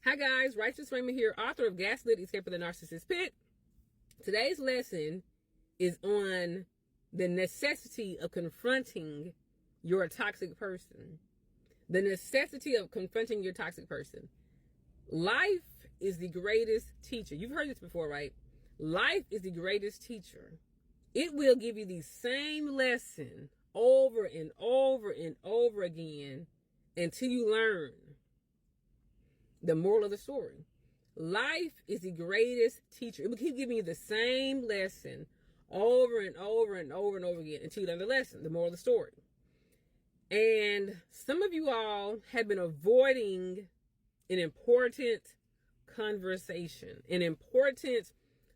Hi guys, Righteous Raymond here, author of Gaslit Escape of the Narcissist Pit. Today's lesson is on the necessity of confronting your toxic person. The necessity of confronting your toxic person. Life is the greatest teacher. You've heard this before, right? Life is the greatest teacher. It will give you the same lesson over and over and over again until you learn. The moral of the story. Life is the greatest teacher. It will keep giving you the same lesson over and over and over and over again until you learn the lesson, the moral of the story. And some of you all have been avoiding an important conversation, an important,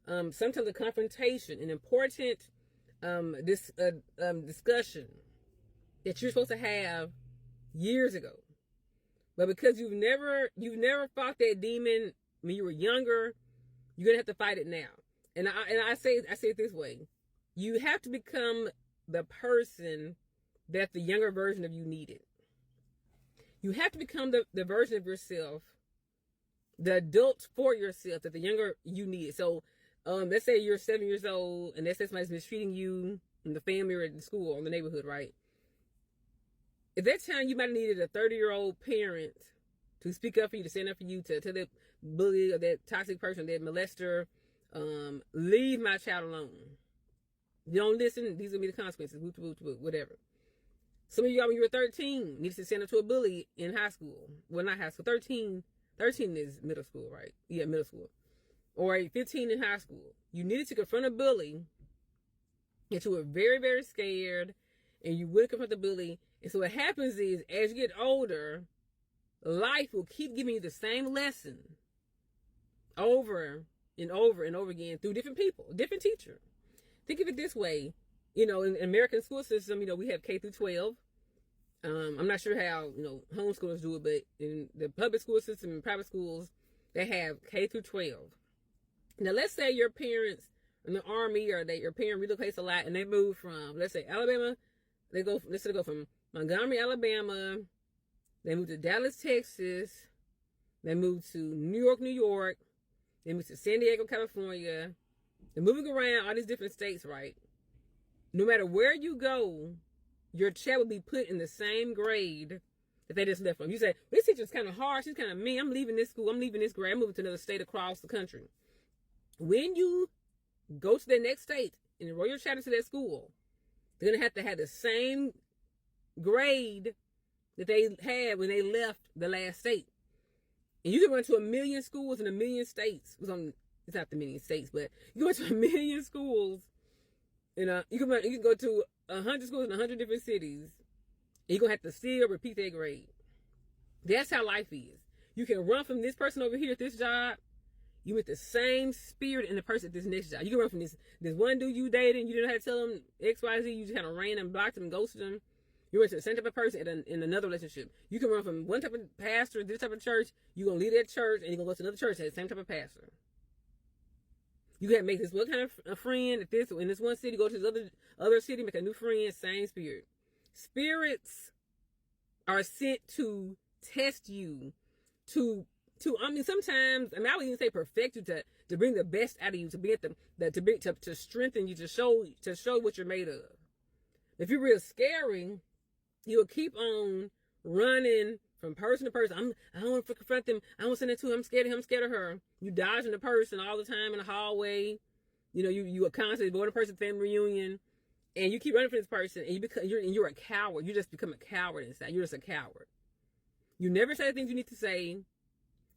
sometimes a confrontation, an important discussion that you're supposed to have years ago. But because you've never fought that demon when you were younger, you're gonna have to fight it now. And I say it this way: you have to become the person that the younger version of you needed. You have to become the version of yourself, the adult for yourself that the younger you needed. So, let's say you're 7 years old, and let's say somebody's mistreating you in the family or in the school or in the neighborhood, right? At that time, you might have needed a 30-year-old parent to speak up for you, to stand up for you, to tell that bully or that toxic person, that molester, leave my child alone. You don't listen, these are going to be the consequences, whatever. Some of y'all, when you were 13, needed to stand up to a bully in high school. Well, not high school. 13 is middle school, right? Yeah, middle school. Or 15 in high school. You needed to confront a bully, and you were very, very scared, and you would confront the bully. And so what happens is, as you get older, life will keep giving you the same lesson over and over and over again through different people, different teacher. Think of it this way. In American school system, we have K through 12. I'm not sure how, homeschoolers do it, but in the public school system and private schools, they have K through 12. Now, let's say your parents in the Army, or that your parent relocates a lot, and they move from, let's say, Alabama. Let's say they go from Montgomery, Alabama. They move to Dallas, Texas. They move to New York, New York. They move to San Diego, California. They're moving around all these different states, right? No matter where you go, your child will be put in the same grade that they just left from. You say, this teacher's kind of harsh. She's kind of mean. I'm leaving this school. I'm leaving this grade. I'm moving to another state across the country. When you go to the next state and enroll your child into that school, they're going to have the same grade that they had when they left the last state. And you can run to 1 million schools in 1 million states. It's not the million states, but you go to 1 million schools. You can go to 100 schools in 100 different cities. And you're going to have to still repeat that grade. That's how life is. You can run from this person over here at this job. You with the same spirit in the person at this next job. You can run from this one dude you dated, you didn't know how to tell him X, Y, Z. You just kind of ran and blocked him and ghosted him. You went to the same type of person in another relationship. You can run from one type of pastor, this type of church. You're going to leave that church, and you're going to go to another church that has the same type of pastor. You can make this one kind of a friend in this one city, go to this other city, make a new friend, same spirit. Spirits are sent to test you, sometimes, I would even say perfect you, to bring the best out of you, to be to strengthen you, to show what you're made of. If you're real scary, you'll keep on running from person to person. I don't want to confront them. I don't want to send it to him. I'm scared of him. I'm scared of her. You dodging the person all the time in the hallway. You are constantly avoiding a person's family reunion, and you keep running from this person, and you're a coward. You just become a coward inside. You're just a coward. You never say the things you need to say.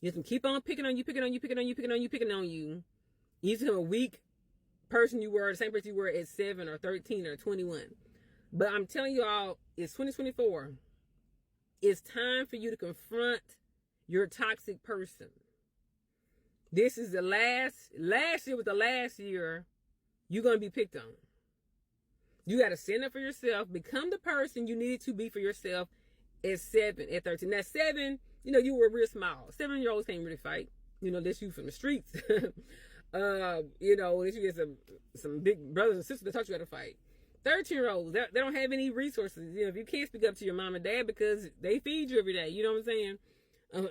You just keep on picking on you. You just become a weak person you were, the same person you were at 7 or 13 or 21. But I'm telling you all, it's 2024. It's time for you to confront your toxic person. This is the last year was the last year you're going to be picked on. You got to stand up for yourself, become the person you needed to be for yourself at 7, at 13. Now 7, you were real small. 7-year-olds can't really fight. Unless you from the streets. Unless you get some big brothers and sisters that taught you how to fight. 13-year-olds, they don't have any resources. If you can't speak up to your mom and dad because they feed you every day, you know what I'm saying?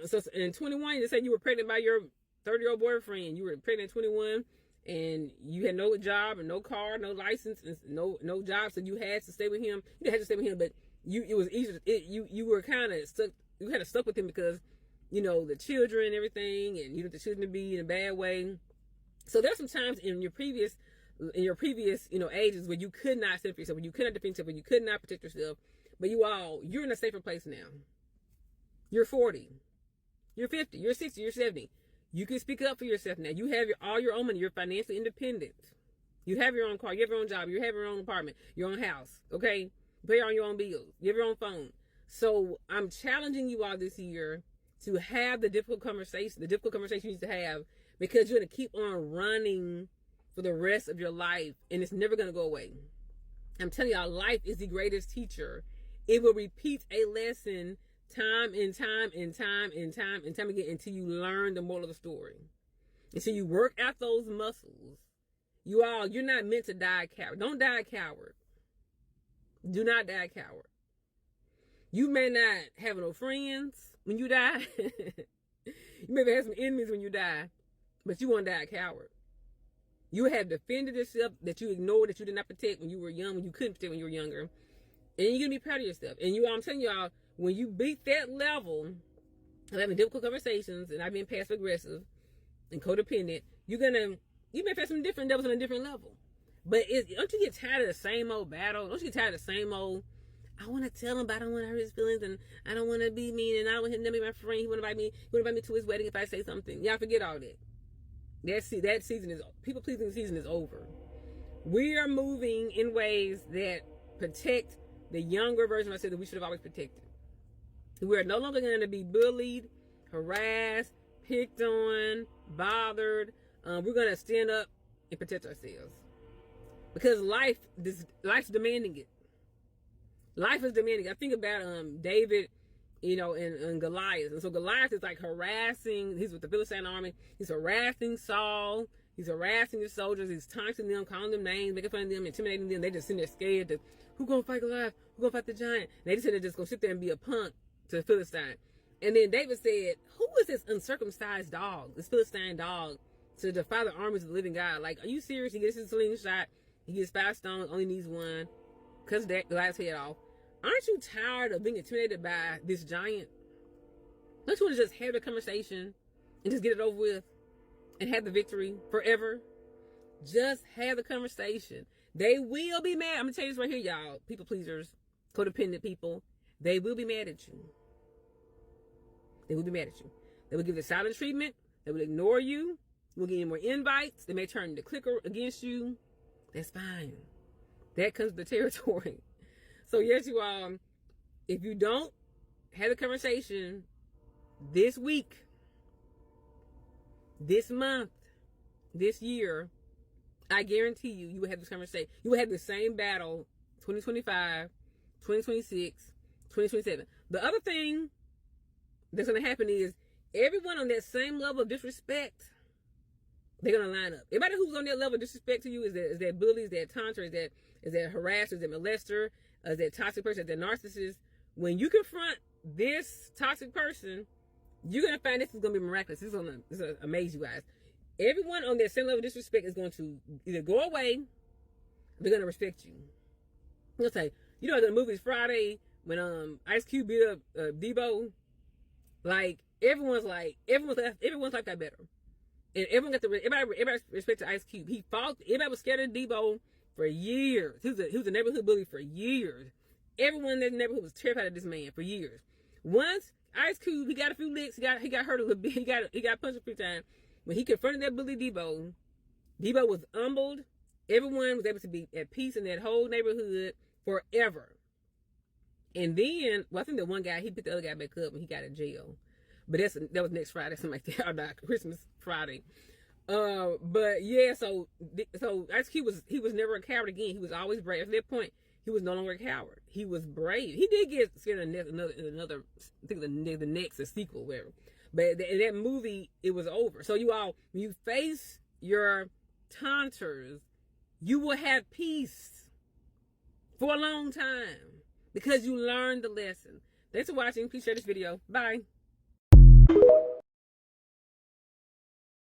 So in 21, you said you were pregnant by your 30-year-old boyfriend. You were pregnant at 21, and you had no job and no car, no license, and no job. So you had to stay with him. You didn't have to stay with him, but it was easy. You were kind of stuck. You kind of stuck with him because, you know, the children and everything, and you want the children to be in a bad way. So there's some times in your previous, you know, ages where you could not stand for yourself, where you could not defend yourself, where you could not protect yourself. But you're in a safer place now. You're 40. You're 50. You're 60. You're 70. You can speak up for yourself now. You have all your own money. You're financially independent. You have your own car. You have your own job. You have your own apartment, your own house. Okay? You pay on your own bills. You have your own phone. So I'm challenging you all this year to have the difficult conversation you need to have, because you're going to keep on running for the rest of your life, and it's never going to go away. I'm telling y'all, life is the greatest teacher. It will repeat a lesson time and time and time and time and time again until you learn the moral of the story. Until you work out those muscles. You're not meant to die a coward. Don't die a coward. Do not die a coward. You may not have no friends when you die. You may have some enemies when you die, but you won't die a coward. You have defended yourself that you ignored, that you did not protect when you were young, when you couldn't protect when you were younger. And you're going to be proud of yourself. And I'm telling y'all, when you beat that level of having difficult conversations and not being passive aggressive and codependent, you may face some different levels on a different level. But don't you get tired of the same old battle? Don't you get tired of the same old, I want to tell him, but I don't want to hurt his feelings, and I don't want to be mean, and I don't want him to be my friend. He want to invite me to his wedding if I say something. Y'all forget all that. That season is, people pleasing season is over. We are moving in ways that protect the younger version of ourselves that we should have always protected. We are no longer going to be bullied, harassed, picked on, bothered. We're going to stand up and protect ourselves, because life's demanding it. Life is demanding. I think about David, you know, and Goliath. And so Goliath is like harassing. He's with the Philistine army. He's harassing Saul. He's harassing the soldiers. He's taunting them, calling them names, making fun of them, intimidating them. They just sitting there scared. Who gonna fight Goliath? Who gonna fight the giant? And they just just gonna sit there and be a punk to the Philistine. And then David said, "Who is this uncircumcised dog, this Philistine dog, to defy the armies of the living God? Like, are you serious?" He gets his slingshot. He gets 5 stones. Only needs 1. Cuts Goliath's head off. Aren't you tired of being intimidated by this giant? Don't you want to just have the conversation and just get it over with and have the victory forever? Just have the conversation. They will be mad. I'm going to tell you this right here, y'all. People pleasers, codependent people. They will be mad at you. They will be mad at you. They will give the silent treatment. They will ignore you. They will give you more invites. They may turn the clicker against you. That's fine. That comes with the territory. So yes, you all, if you don't have the conversation this week, this month, this year, I guarantee you will have this conversation. You will have the same battle 2025, 2026, 2027. The other thing that's going to happen is everyone on that same level of disrespect, they're going to line up. Everybody who's on that level of disrespect to you is that bully, is that taunter, is that harasser, is that molester, is that toxic person, is that narcissist. When you confront this toxic person, you're going to find this is going to be miraculous. This is going to amaze you guys. Everyone on that same level of disrespect is going to either go away, they're going to respect you. You'll say, you know, the movie's Friday when Ice Cube beat up Debo, like everyone's like that better. And everybody respected Ice Cube. He fought. Everybody was scared of Debo for years. He was a neighborhood bully for years. Everyone in that neighborhood was terrified of this man for years. Once Ice Cube, he got a few licks. He got hurt a little bit. He got punched a few times. When he confronted that bully Debo was humbled. Everyone was able to be at peace in that whole neighborhood forever. And then, well, I think that one guy, he picked the other guy back up and he got in jail. But that was next Friday, something like that, or not Christmas Friday. But yeah, so Ice Cube was never a coward again. He was always brave. At that point, he was no longer a coward. He was brave. He did get scared of another I think the next, a sequel, whatever. But in that movie, it was over. So you all, when you face your taunters, you will have peace for a long time because you learned the lesson. Thanks for watching. Please share this video. Bye.